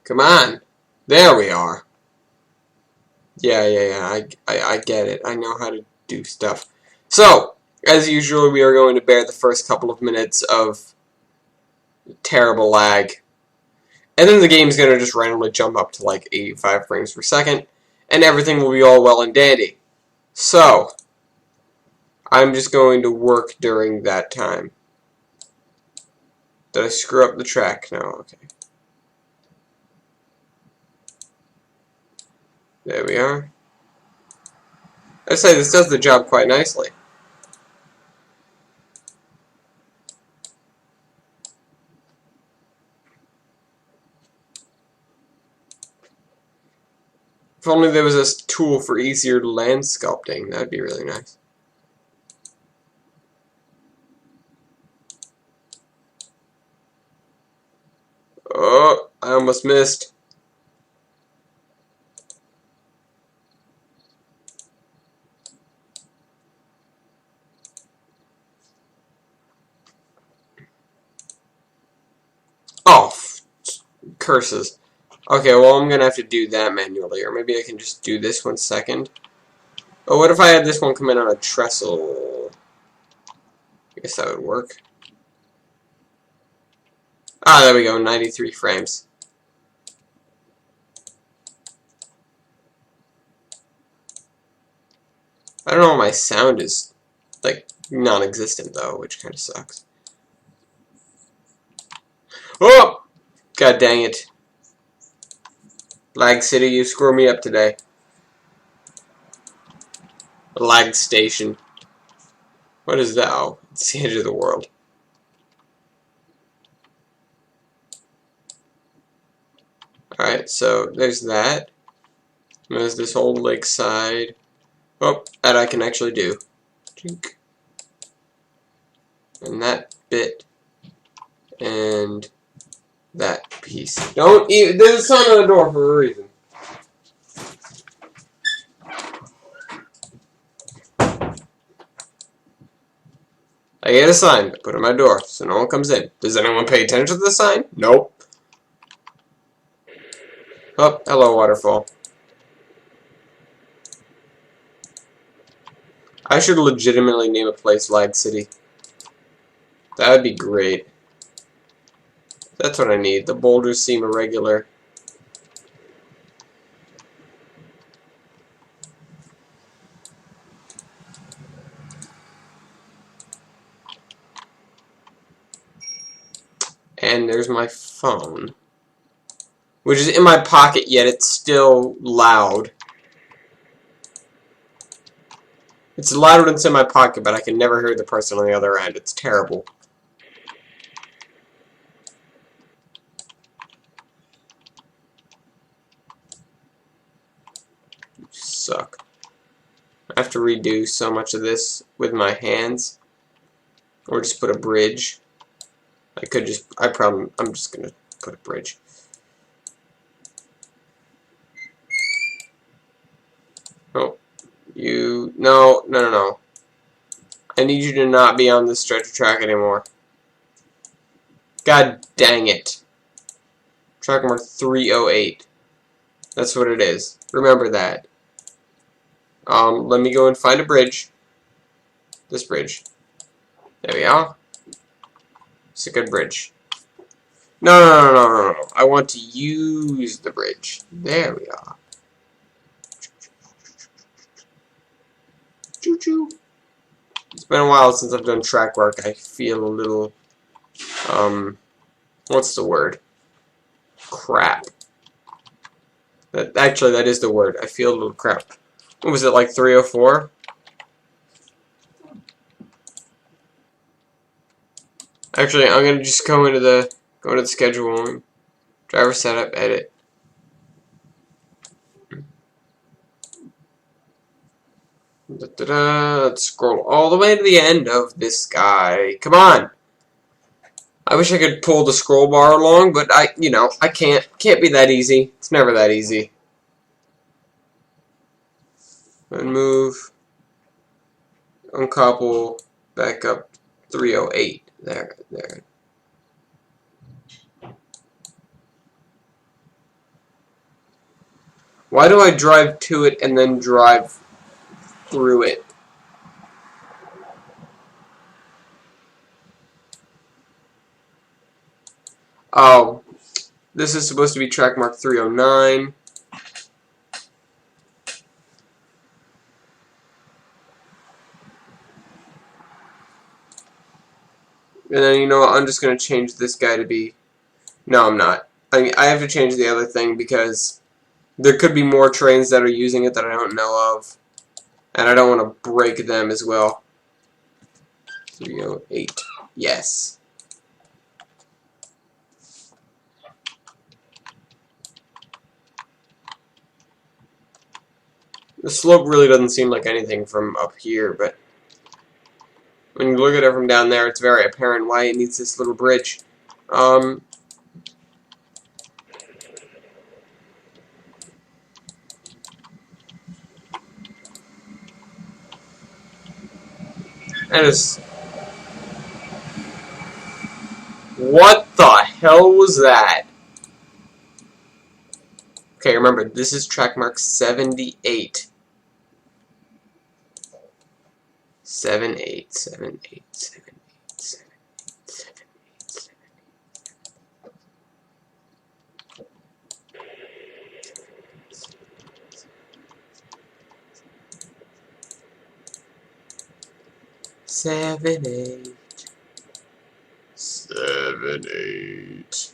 Come on. There we are. Yeah. I get it. I know how to do stuff. So, as usual, we are going to bear the first couple of minutes of terrible lag. And then the game's going to just randomly jump up to like 85 frames per second. And everything will be all well and dandy. So, I'm just going to work during that time. Did I screw up the track? No, okay. There we are. I'd say this does the job quite nicely. If only there was a tool for easier land sculpting, that'd be really nice. Oh, I almost missed. Oh, curses. Okay, well, I'm going to have to do that manually, or maybe I can just do this one second. Oh, what if I had this one come in on a trestle? I guess that would work. Ah, there we go, 93 frames. I don't know why my sound is, like, non-existent, though, which kind of sucks. Oh! God dang it. Lag City, you screw me up today. Lag Station. What is that? Oh, it's the edge of the world. Alright, so there's that. There's this whole lakeside. Oh, that I can actually do. And that bit. And that piece. Don't even. There's a sign on the door for a reason. I get a sign to put on my door so no one comes in. Does anyone pay attention to the sign? Nope. Oh, hello, waterfall. I should legitimately name a place Lag City. That would be great. That's what I need. The boulders seem irregular. And there's my phone, which is in my pocket, yet it's still loud. It's louder than it's in my pocket, but I can never hear the person on the other end. It's terrible. You suck. I have to redo so much of this with my hands, or just put a bridge. I could just, I'm just gonna put a bridge. Oh, no. I need you to not be on this stretch of track anymore. God dang it. Track number 308. That's what it is. Remember that. Let me go and find a bridge. This bridge. There we are. It's a good bridge. No. I want to use the bridge. There we are. Choo-choo. It's been a while since I've done track work. I feel a little, what's the word? Crap. Actually, that is the word. I feel a little crap. What was it, like 304? Actually, I'm gonna just go into the schedule, driver setup, edit. Let's scroll all the way to the end of this guy. Come on. I wish I could pull the scroll bar along, but I can't. Can't be that easy. It's never that easy. And move. Uncouple. Back up. 308. There. Why do I drive to it and then drive through it? Oh, this is supposed to be track mark 309. And then, you know what, I'm just going to change this guy to be... No, I'm not. I have to change the other thing because there could be more trains that are using it that I don't know of. And I don't want to break them as well. 308. Yes. The slope really doesn't seem like anything from up here, but when you look at it from down there, it's very apparent why it needs this little bridge. That is... What the hell was that? Okay, remember, this is track mark 78. 78, 78, 78, 78. 78.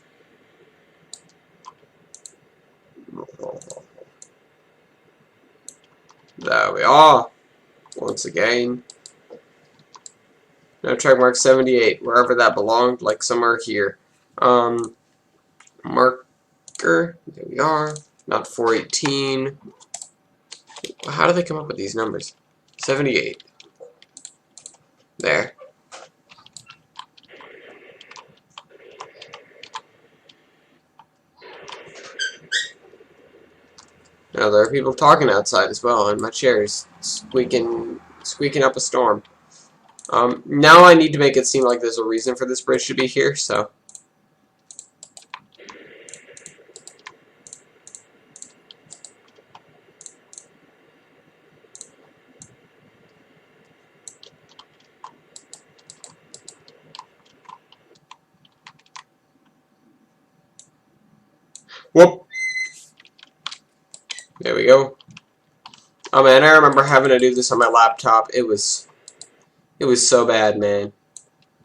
There we are. Once again. Now track mark 78, wherever that belonged, like somewhere here. Marker, there we are. Not 418. How do they come up with these numbers? 78. There. Now there are people talking outside as well, and my chair is squeaking up a storm. Now I need to make it seem like there's a reason for this bridge to be here, so... Whoop! There we go. Oh man, I remember having to do this on my laptop. It was so bad, man.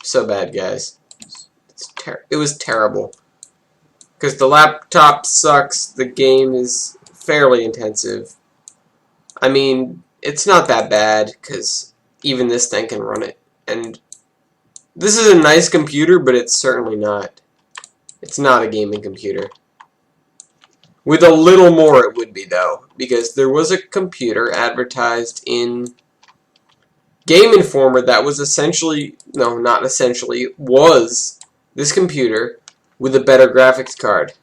So bad, guys. It was terrible. Because the laptop sucks, the game is fairly intensive. I mean, it's not that bad, because even this thing can run it. And this is a nice computer, but it's certainly not. It's not a gaming computer. With a little more it would be, though, because there was a computer advertised in Game Informer that was essentially, no, not essentially, was this computer with a better graphics card.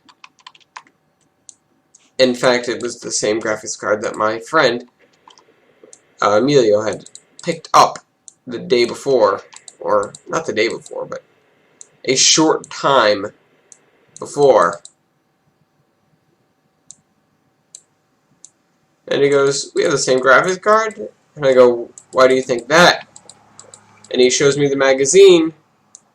In fact, it was the same graphics card that my friend, Emilio, had picked up the day before, or not the day before, but a short time before. And he goes, "We have the same graphics card?" And I go, "Why do you think that?" And he shows me the magazine,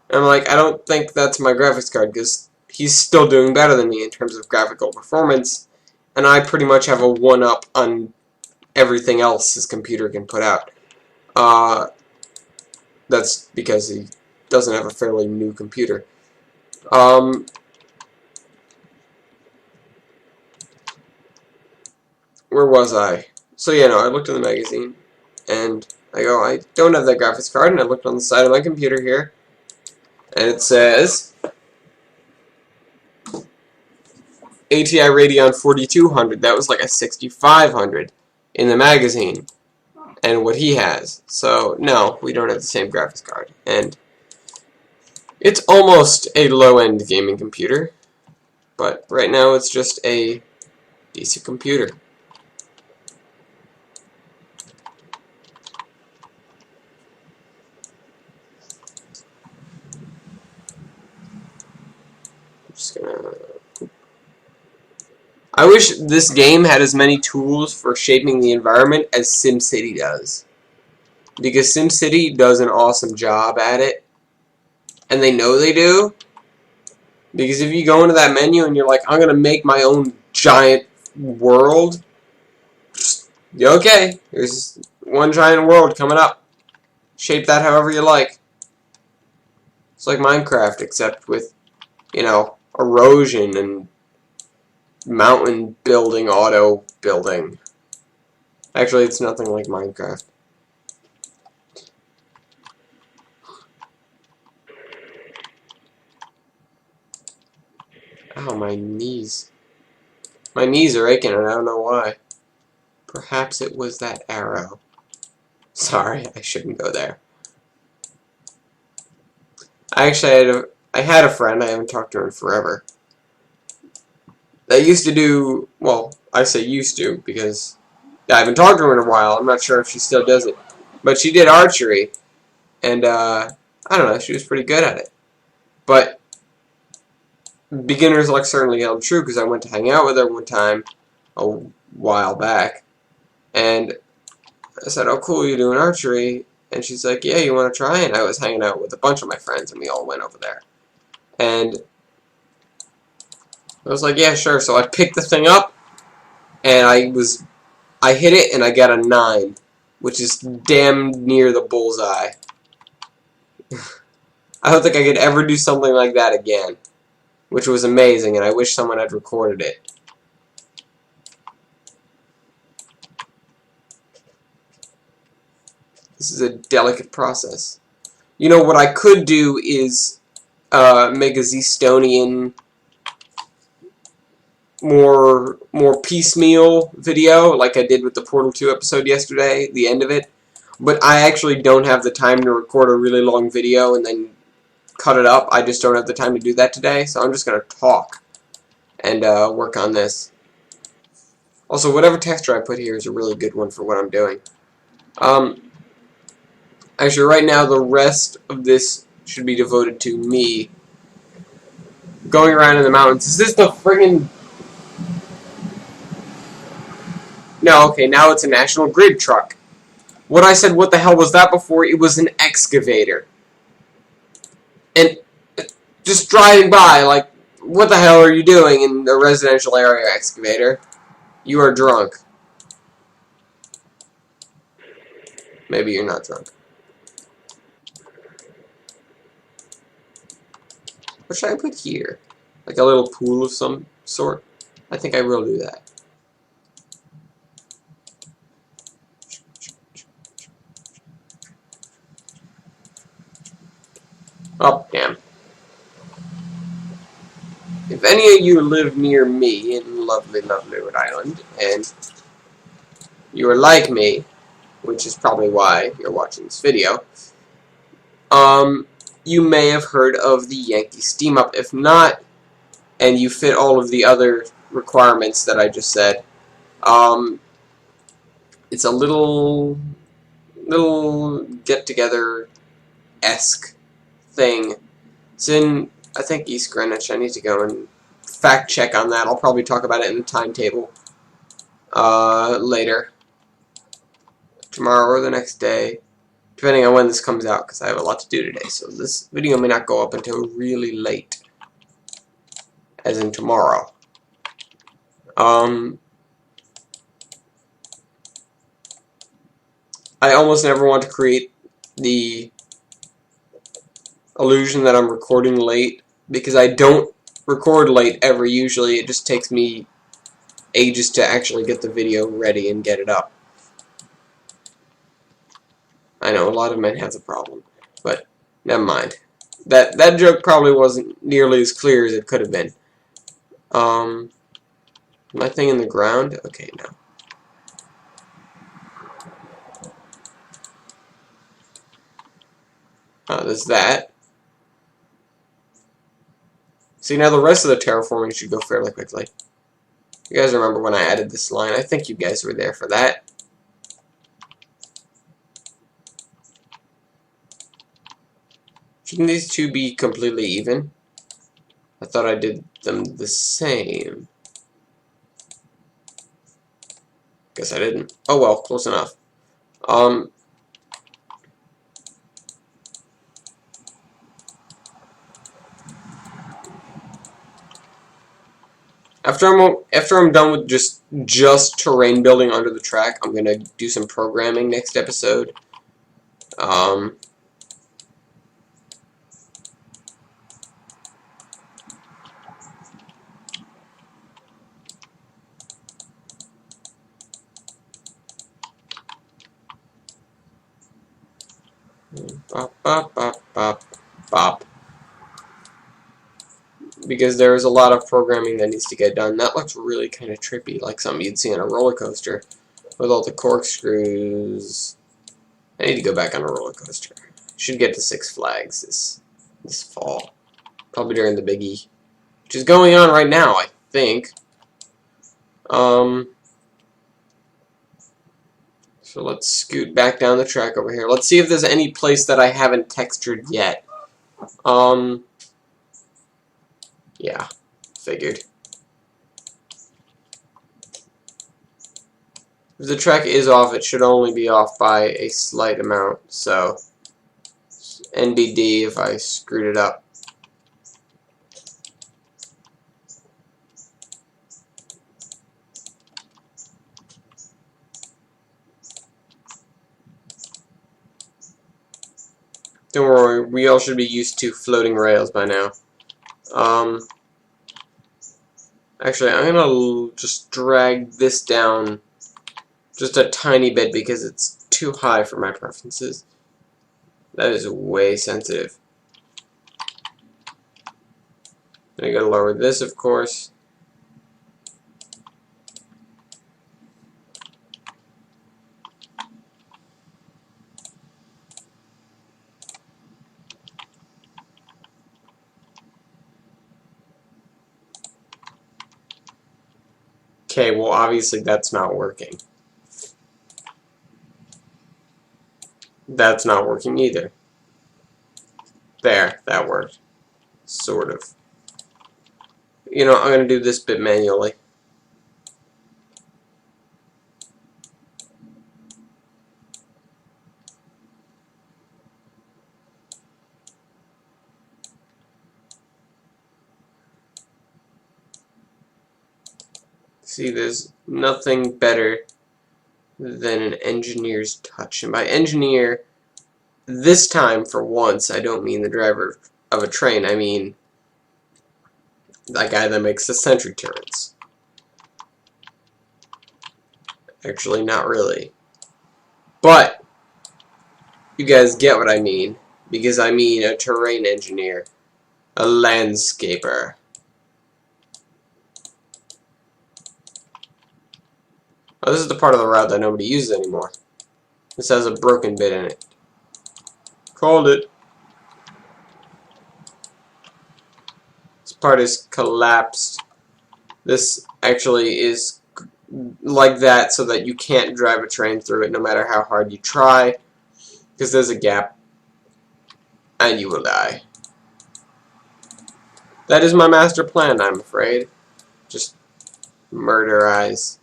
and I'm like, I don't think that's my graphics card, because he's still doing better than me in terms of graphical performance, and I pretty much have a one-up on everything else his computer can put out. That's because he doesn't have a fairly new computer. Where was I? So yeah, no, I looked in the magazine, and I go, I don't have that graphics card, and I looked on the side of my computer here, and it says ATI Radeon 4200. That was like a 6500 in the magazine, and what he has. So no, we don't have the same graphics card, and it's almost a low-end gaming computer, but right now it's just a decent computer. I wish this game had as many tools for shaping the environment as SimCity does. Because SimCity does an awesome job at it. And they know they do. Because if you go into that menu and you're like, I'm going to make my own giant world. Okay, there's one giant world coming up. Shape that however you like. It's like Minecraft, except with, you know, erosion and mountain building, auto building. Actually, it's nothing like Minecraft. Ow, my knees. My knees are aching and I don't know why. Perhaps it was that arrow. Sorry, I shouldn't go there. I had a friend, I haven't talked to her in forever, that used to do, well, I say used to because I haven't talked to her in a while. I'm not sure if she still does it. But she did archery, and I don't know, she was pretty good at it. But beginner's luck certainly held true because I went to hang out with her one time a while back, and I said, oh cool, you're doing archery? And she's like, yeah, you want to try? And I was hanging out with a bunch of my friends, and we all went over there. And I was like, yeah, sure. So I picked the thing up, and I hit it, and I got a 9, which is damn near the bullseye. I don't think I could ever do something like that again, which was amazing, and I wish someone had recorded it. This is a delicate process. You know, what I could do is make a Zstonian more piecemeal video, like I did with the Portal 2 episode yesterday, the end of it. But I actually don't have the time to record a really long video and then cut it up. I just don't have the time to do that today, so I'm just going to talk and work on this. Also, whatever texture I put here is a really good one for what I'm doing. Actually, right now, the rest of this should be devoted to me going around in the mountains. Is this the friggin'... No, okay, now it's a National Grid truck. What I said, what the hell was that before? It was an excavator. And just driving by, like, what the hell are you doing in a residential area, excavator? You are drunk. Maybe you're not drunk. What should I put here? Like a little pool of some sort? I think I will do that. Oh, damn. If any of you live near me in lovely, lovely Rhode Island, and you are like me, which is probably why you're watching this video, you may have heard of the Yankee Steam Up. If not, and you fit all of the other requirements that I just said, it's a little get-together-esque thing. It's in, I think, East Greenwich. I need to go and fact-check on that. I'll probably talk about it in the timetable later. Tomorrow or the next day. Depending on when this comes out, because I have a lot to do today. So this video may not go up until really late. As in tomorrow. I almost never want to create the illusion that I'm recording late, because I don't record late ever usually. It just takes me ages to actually get the video ready and get it up. I know, a lot of men have the problem, but never mind. That joke probably wasn't nearly as clear as it could have been. My thing in the ground? Okay, no. There's that. See, now the rest of the terraforming should go fairly quickly. You guys remember when I added this line? I think you guys were there for that. Shouldn't these two be completely even? I thought I did them the same. Guess I didn't. Oh well, close enough. Um, after I'm done with just terrain building under the track, I'm gonna do some programming next episode. Um, bop, bop, bop, bop, bop. Because there's a lot of programming that needs to get done. That looks really kind of trippy, like something you'd see on a roller coaster with all the corkscrews. I need to go back on a roller coaster. Should get to Six Flags this fall, probably during the Big E, which is going on right now, I think. So let's scoot back down the track over here. Let's see if there's any place that I haven't textured yet. Yeah, figured. If the track is off, it should only be off by a slight amount, so NBD if I screwed it up. Don't worry, we all should be used to floating rails by now. Actually, I'm gonna just drag this down just a tiny bit because it's too high for my preferences. That is way sensitive. Then I gotta lower this, of course. Okay, well obviously that's not working. That's not working either. There, that worked. Sort of. You know, I'm gonna do this bit manually. See, there's nothing better than an engineer's touch. And by engineer, this time, for once, I don't mean the driver of a train. I mean that guy that makes the sentry turrets. Actually, not really. But you guys get what I mean. Because I mean a terrain engineer. A landscaper. Oh, this is the part of the route that nobody uses anymore. This has a broken bit in it. Called it. This part is collapsed. This actually is like that so that you can't drive a train through it no matter how hard you try. Because there's a gap. And you will die. That is my master plan, I'm afraid. Just murderize.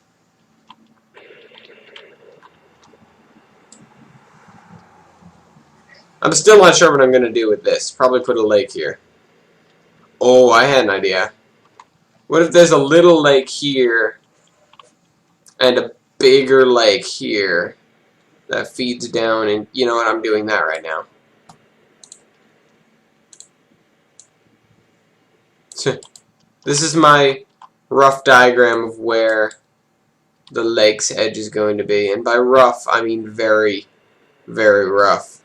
I'm still not sure what I'm going to do with this. Probably put a lake here. Oh, I had an idea. What if there's a little lake here and a bigger lake here that feeds down, and you know what, I'm doing that right now. This is my rough diagram of where the lake's edge is going to be, and by rough I mean very, very rough.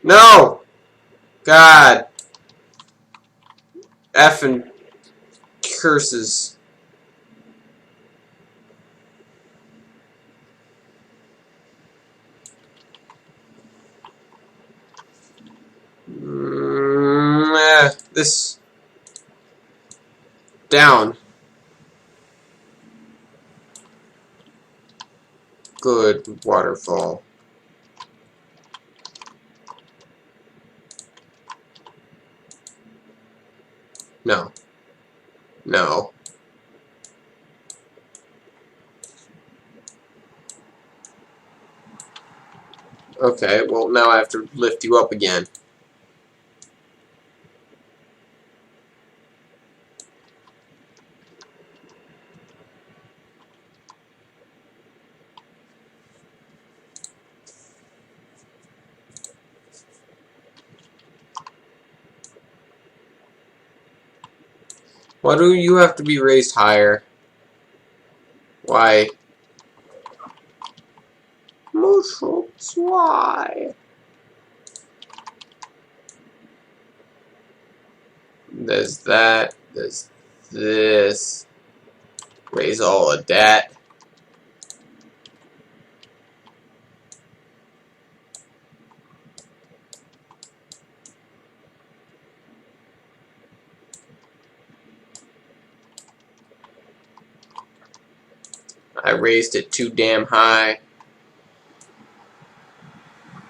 No! God. Effing curses. This. Down. good waterfall. No. No. Okay, well now I have to lift you up again. Why do you have to be raised higher? Why? Mushrooms, why? There's that. There's this. Raise all of that. I raised it too damn high.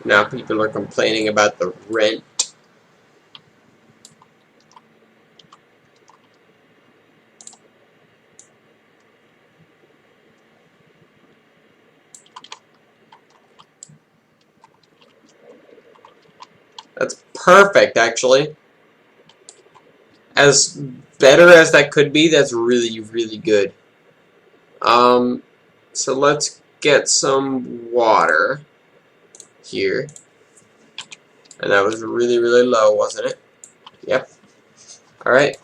Now people are complaining about the rent. That's perfect, actually. As better as that could be, that's really, really good. So let's get some water here. And that was really, really low, wasn't it? Yep. Alright.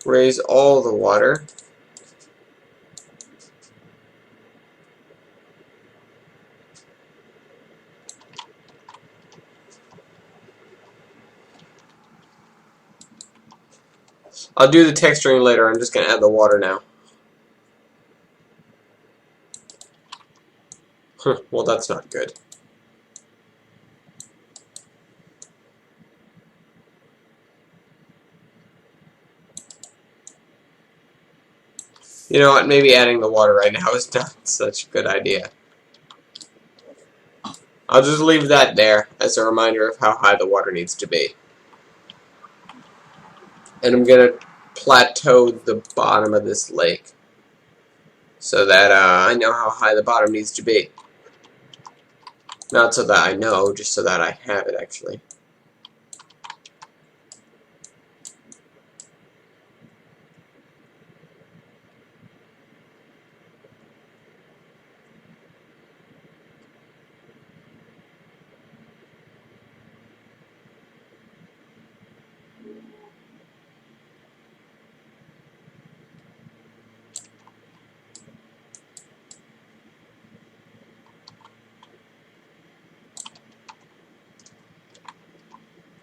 Raise all the water. I'll do the texturing later. I'm just going to add the water now. Well, that's not good. You know what? Maybe adding the water right now is not such a good idea. I'll just leave that there as a reminder of how high the water needs to be. And I'm going to plateau the bottom of this lake so that I know how high the bottom needs to be. Not so that I know, just so that I have it, actually.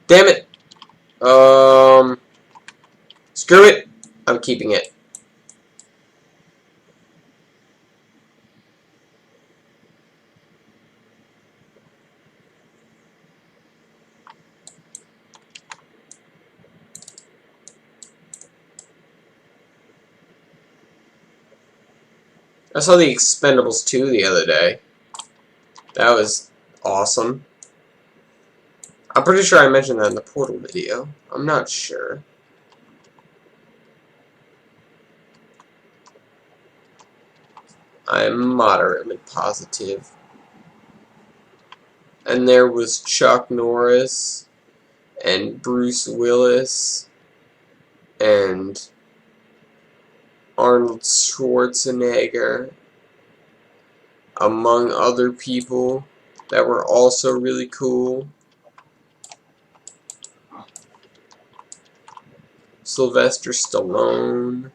Damn it! Screw it! I'm keeping it. I saw the Expendables 2 the other day. That was awesome. I'm pretty sure I mentioned that in the Portal video. I'm not sure. I'm moderately positive. And there was Chuck Norris and Bruce Willis and Arnold Schwarzenegger, among other people that were also really cool. Sylvester Stallone.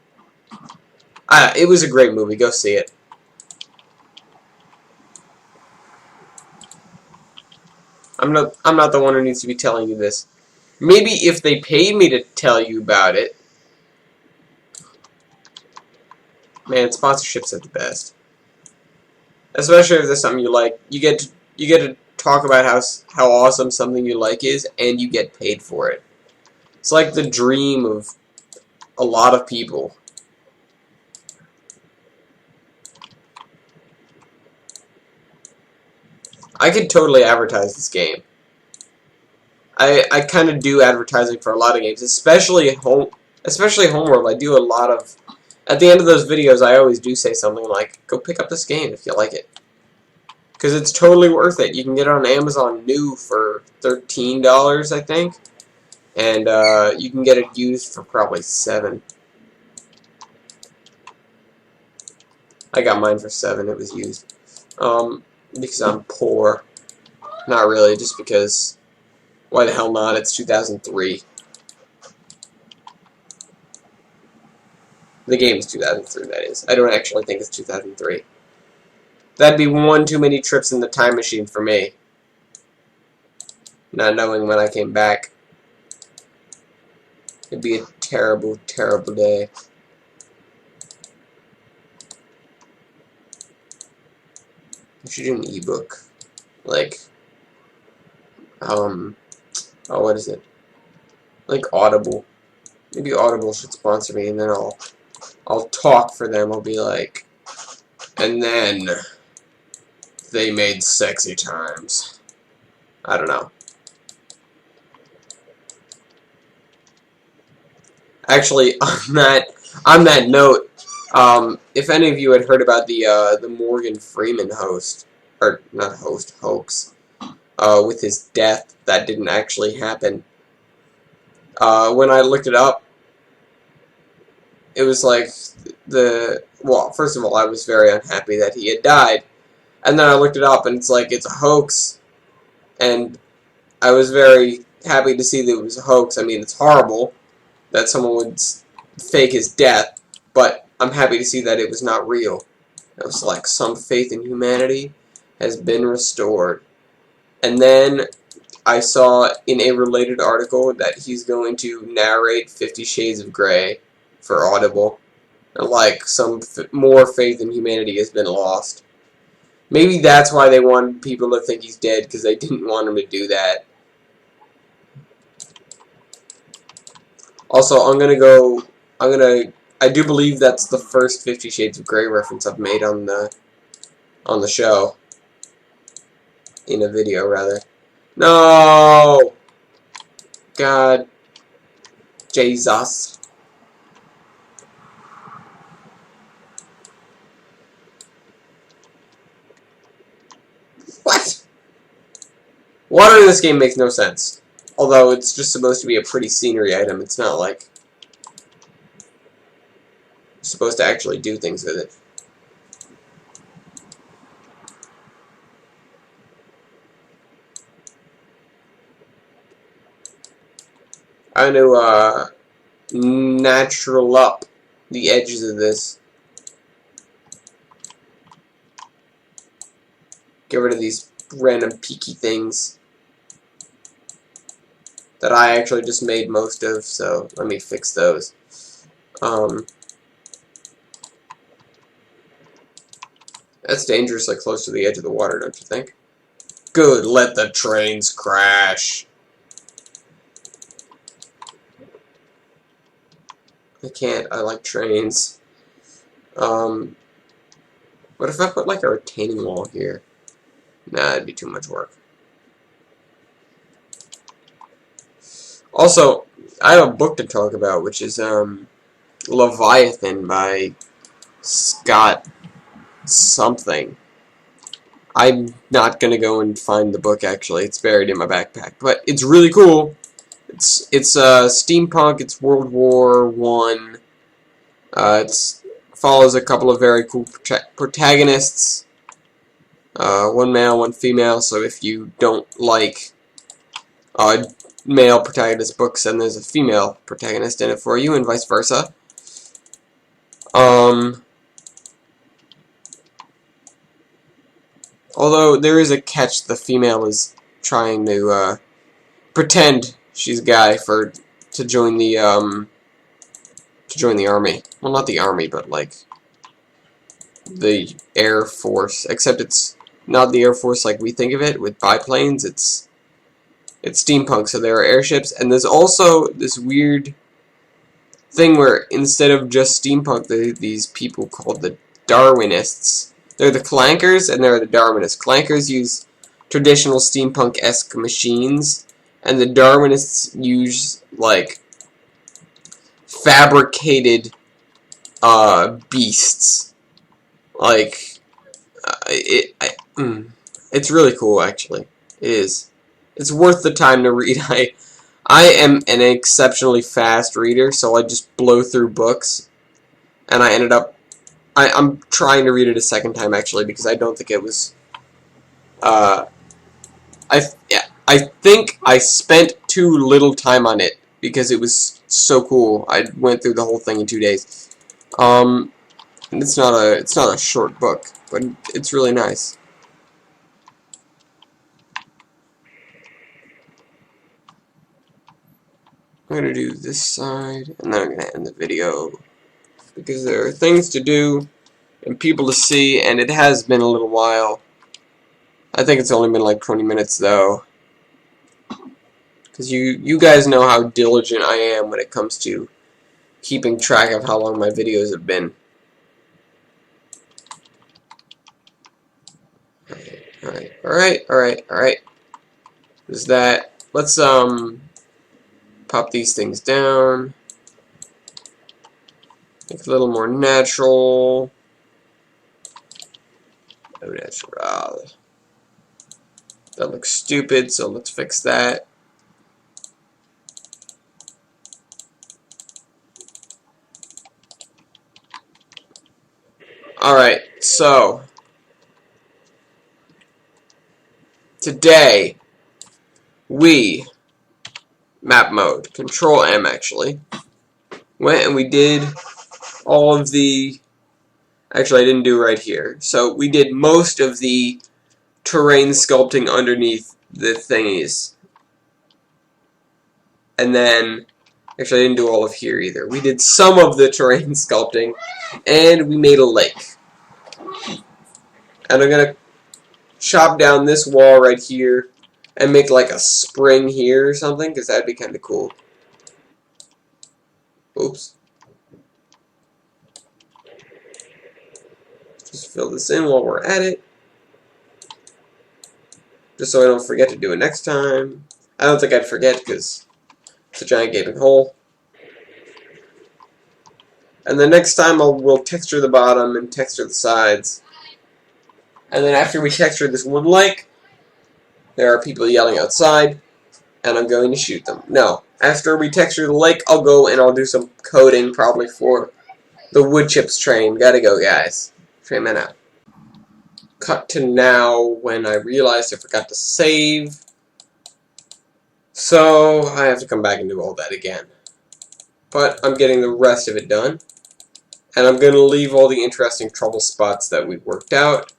It was a great movie. Go see it. I'm not the one who needs to be telling you this. Maybe if they paid me to tell you about it. Man, sponsorships are the best. Especially if there's something you like. You get to talk about how awesome something you like is, and you get paid for it. It's like the dream of a lot of people. I could totally advertise this game. I kind of do advertising for a lot of games, especially Homeworld. I do a lot of... At the end of those videos, I always do say something like, go pick up this game if you like it. Because it's totally worth it. You can get it on Amazon new for $13, I think. And you can get it used for probably $7. I got mine for $7. It was used. Because I'm poor. Not really, just because... Why the hell not? It's 2003. The game is 2003, that is. I don't actually think it's 2003. That'd be one too many trips in the time machine for me. Not knowing when I came back. It'd be a terrible, terrible day. I should do an ebook. Like, oh, what is it? Like Audible. Maybe Audible should sponsor me, and then I'll talk for them. I'll be like, and then they made sexy times. I don't know. Actually, on that note, if any of you had heard about the Morgan Freeman hoax, with his death, that didn't actually happen. When I looked it up, it was like well, first of all, I was very unhappy that he had died, and then I looked it up, and it's like, it's a hoax, and I was very happy to see that it was a hoax. I mean, it's horrible that someone would fake his death, but I'm happy to see that it was not real. It was like, some faith in humanity has been restored. And then I saw in a related article that he's going to narrate 50 Shades of Grey for Audible. Like, some more faith in humanity has been lost. Maybe that's why they wanted people to think he's dead, because they didn't want him to do that. Also, I do believe that's the first 50 Shades of Grey reference I've made on the show. In a video, rather. No! God. Jesus. What? Water in this game makes no sense. Although it's just supposed to be a pretty scenery item, it's not like you're supposed to actually do things with it. I'm going to natural up the edges of this. Get rid of these random peaky things that I actually just made most of, so let me fix those. That's dangerously close to the edge of the water, don't you think? Good, let the trains crash. I can't, I like trains. What if I put like a retaining wall here? Nah, it'd be too much work. Also, I have a book to talk about, which is Leviathan by Scott something. I'm not gonna go and find the book, actually. It's buried in my backpack, but it's really cool. It's steampunk. It's World War I. It follows a couple of very cool protagonists. One male, one female. So if you don't like male protagonist books, then there's a female protagonist in it for you, and vice versa. Although there is a catch, the female is trying to pretend she's a guy to join the army. Well, not the army, but like the Air Force. Except it's not the Air Force like we think of it with biplanes. It's steampunk, so there are airships, and there's also this weird thing where instead of just steampunk, these people called the Darwinists. They're the clankers, and they're the Darwinists. Clankers use traditional steampunk-esque machines, and the Darwinists use like fabricated beasts. Like it's really cool, actually. It is. It's worth the time to read. I am an exceptionally fast reader, so I just blow through books, and I ended up. I'm trying to read it a second time, actually, because I don't think it was. I think I spent too little time on it because it was so cool. I went through the whole thing in 2 days. And it's not a short book, but it's really nice. I'm gonna do this side, and then I'm gonna end the video because there are things to do and people to see, and it has been a little while. I think it's only been like 20 minutes though, because you guys know how diligent I am when it comes to keeping track of how long my videos have been. Alright. There's that. Let's pop these things down. Make it a little more natural. Oh, natural. That looks stupid, so let's fix that. Alright, so today we map mode, Control M actually, went and we did all of the, actually I didn't do right here, so we did most of the terrain sculpting underneath the thingies, and then actually I didn't do all of here either. We did some of the terrain sculpting, and we made a lake. And I'm gonna chop down this wall right here and make like a spring here or something, because that'd be kind of cool. Oops. Just fill this in while we're at it, just so I don't forget to do it next time. I don't think I'd forget because it's a giant gaping hole. And then next time we'll texture the bottom and texture the sides. And then after we texture this one lake, there are people yelling outside, and I'm going to shoot them. No, after we texture the lake, I'll go and I'll do some coding, probably for the wood chips train. Gotta go, guys. Train man out. Cut to now when I realized I forgot to save. So I have to come back and do all that again. But I'm getting the rest of it done. And I'm going to leave all the interesting trouble spots that we worked out.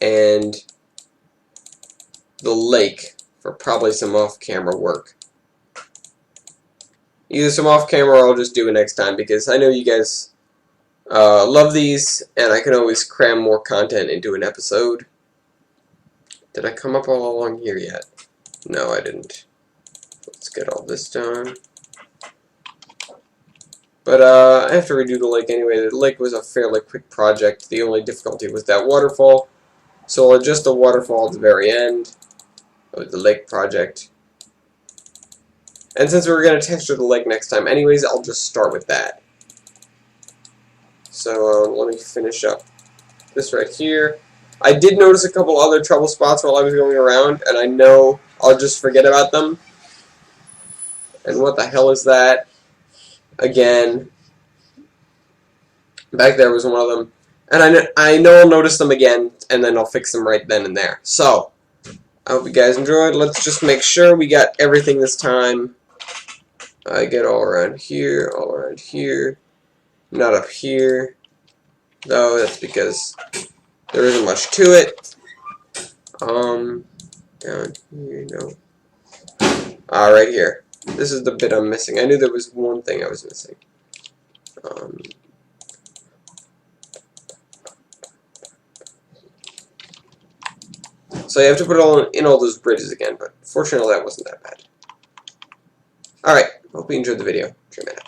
And the lake for probably some off-camera work. Either some off-camera or I'll just do it next time, because I know you guys love these, and I can always cram more content into an episode. Did I come up all along here yet? No, I didn't. Let's get all this done. But I have to redo the lake anyway. The lake was a fairly quick project. The only difficulty was that waterfall. So I'll adjust the waterfall at the very end of the lake project. And since we're going to texture the lake next time anyways, I'll just start with that. So let me finish up this right here. I did notice a couple other trouble spots while I was going around, and I know I'll just forget about them. And what the hell is that? Again, back there was one of them, and I know I'll notice them again, and then I'll fix them right then and there. So, I hope you guys enjoyed. Let's just make sure we got everything this time. I get all around here, not up here, though that's because there isn't much to it. Down here, no. Right here. This is the bit I'm missing. I knew there was one thing I was missing. So you have to put it in all those bridges again, but fortunately that wasn't that bad. Alright, hope you enjoyed the video. Trim it out.